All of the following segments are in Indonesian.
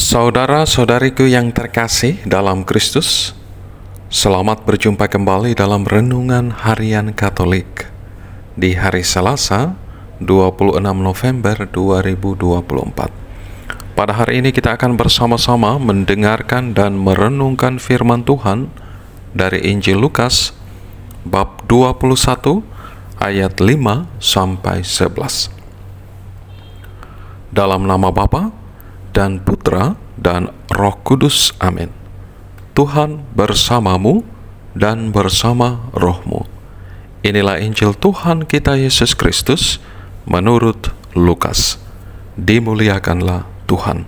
Saudara-saudariku yang terkasih dalam Kristus, selamat berjumpa kembali dalam Renungan Harian Katolik di hari Selasa, 26 November 2024. Pada hari ini kita akan bersama-sama mendengarkan dan merenungkan firman Tuhan dari Injil Lukas bab 21 ayat 5 sampai 11. Dalam nama Bapa dan Putra dan Roh Kudus, amin. Tuhan bersamamu dan bersama rohmu. Inilah Injil Tuhan kita Yesus Kristus menurut Lukas. Dimuliakanlah Tuhan.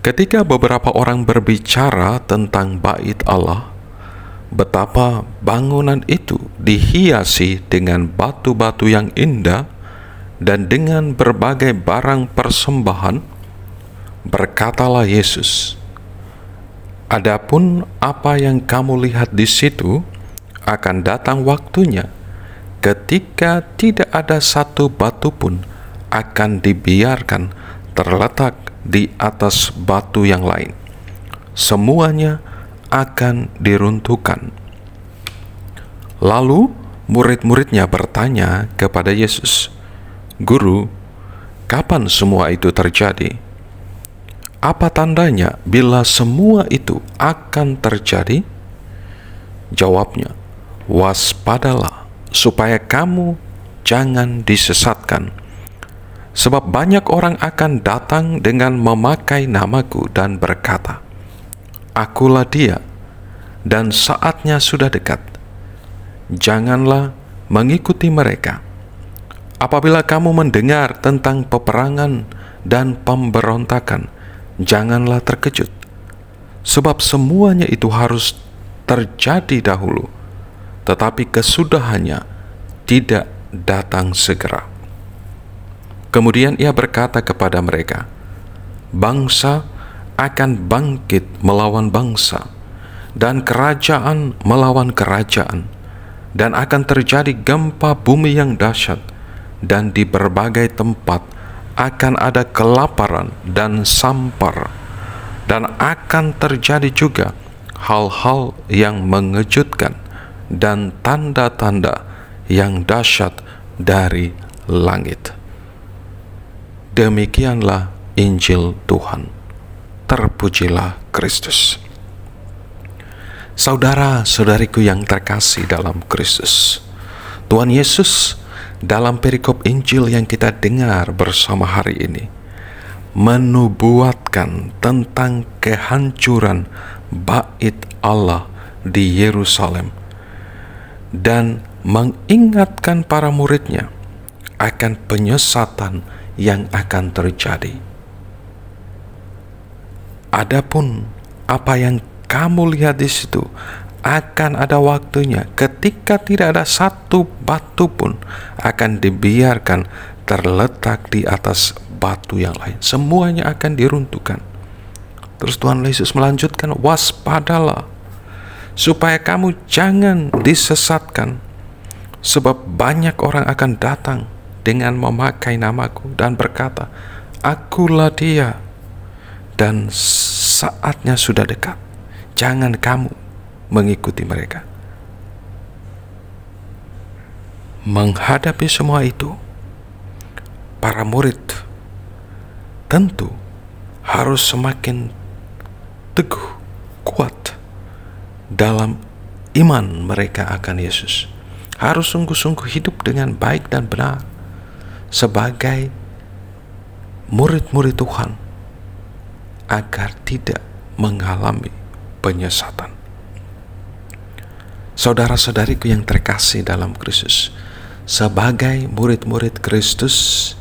Ketika beberapa orang berbicara tentang bait Allah, betapa bangunan itu dihiasi dengan batu-batu yang indah dan dengan berbagai barang persembahan, berkatalah Yesus, "Adapun apa yang kamu lihat di situ, akan datang waktunya ketika tidak ada satu batu pun akan dibiarkan terletak di atas batu yang lain. Semuanya akan diruntuhkan." Lalu murid-muridnya bertanya kepada Yesus, "Guru, kapan semua itu terjadi? Apa tandanya bila semua itu akan terjadi?" Jawabnya, "Waspadalah supaya kamu jangan disesatkan. Sebab banyak orang akan datang dengan memakai namaku dan berkata, 'Akulah dia,' dan saatnya sudah dekat. Janganlah mengikuti mereka. Apabila kamu mendengar tentang peperangan dan pemberontakan, janganlah terkejut, sebab semuanya itu harus terjadi dahulu, tetapi kesudahannya tidak datang segera." Kemudian ia berkata kepada mereka, "Bangsa akan bangkit melawan bangsa, dan kerajaan melawan kerajaan, dan akan terjadi gempa bumi yang dahsyat, dan di berbagai tempat akan ada kelaparan dan sampar, dan akan terjadi juga hal-hal yang mengejutkan dan tanda-tanda yang dahsyat dari langit." Demikianlah Injil Tuhan. Terpujilah Kristus. Saudara-saudariku yang terkasih dalam Kristus, Tuhan Yesus dalam perikop Injil yang kita dengar bersama hari ini menubuatkan tentang kehancuran bait Allah di Yerusalem dan mengingatkan para muridnya akan penyesatan yang akan terjadi. Adapun apa yang kamu lihat di situ, akan ada waktunya ketika tidak ada satu batu pun akan dibiarkan terletak di atas batu yang lain. Semuanya akan diruntuhkan. Terus Tuhan Yesus melanjutkan, "Waspadalah supaya kamu jangan disesatkan, sebab banyak orang akan datang dengan memakai namaku dan berkata, 'Akulah dia,' dan saatnya sudah dekat. Jangan kamu mengikuti mereka." Menghadapi semua itu, para murid tentu harus semakin teguh, kuat dalam iman mereka akan Yesus. Harus sungguh-sungguh hidup dengan baik dan benar sebagai murid-murid Tuhan agar tidak mengalami penyesatan. Saudara-saudariku yang terkasih dalam Kristus, sebagai murid-murid Kristus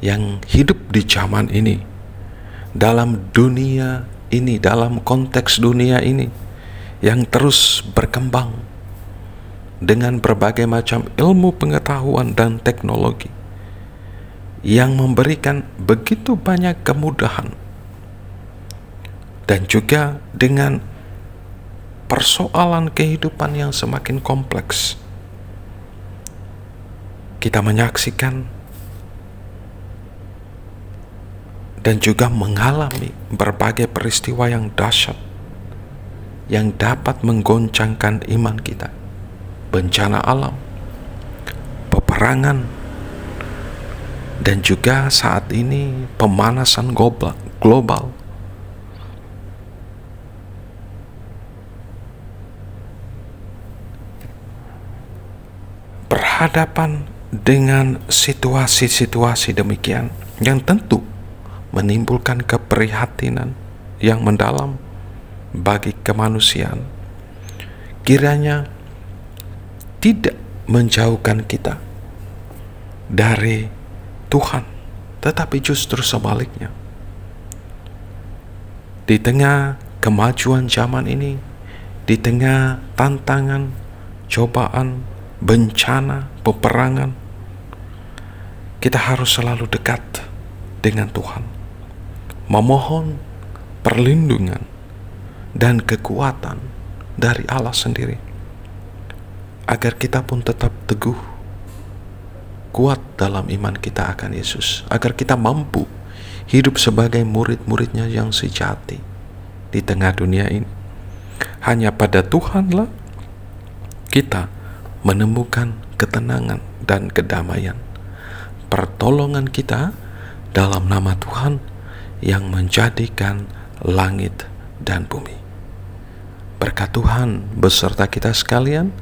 yang hidup di zaman ini, dalam dunia ini, dalam konteks dunia ini yang terus berkembang dengan berbagai macam ilmu pengetahuan dan teknologi yang memberikan begitu banyak kemudahan, dan juga dengan persoalan kehidupan yang semakin kompleks, kita menyaksikan dan juga mengalami berbagai peristiwa yang dahsyat yang dapat menggoncangkan iman kita. Bencana alam, peperangan, dan juga saat ini pemanasan global. Berhadapan dengan situasi-situasi demikian yang tentu menimbulkan keprihatinan yang mendalam bagi kemanusiaan, kiranya tidak menjauhkan kita dari Tuhan, tetapi justru sebaliknya. Di tengah kemajuan zaman ini, di tengah tantangan, cobaan, bencana, peperangan, kita harus selalu dekat dengan Tuhan, memohon perlindungan dan kekuatan dari Allah sendiri, agar kita pun tetap teguh, kuat dalam iman kita akan Yesus, agar kita mampu hidup sebagai murid-muridnya yang sejati di tengah dunia ini. Hanya pada Tuhanlah kita menemukan ketenangan dan kedamaian. Pertolongan kita dalam nama Tuhan yang menjadikan langit dan bumi. Berkat Tuhan beserta kita sekalian,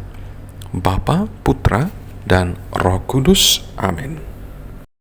Bapa, Putra, dan Roh Kudus. Amin.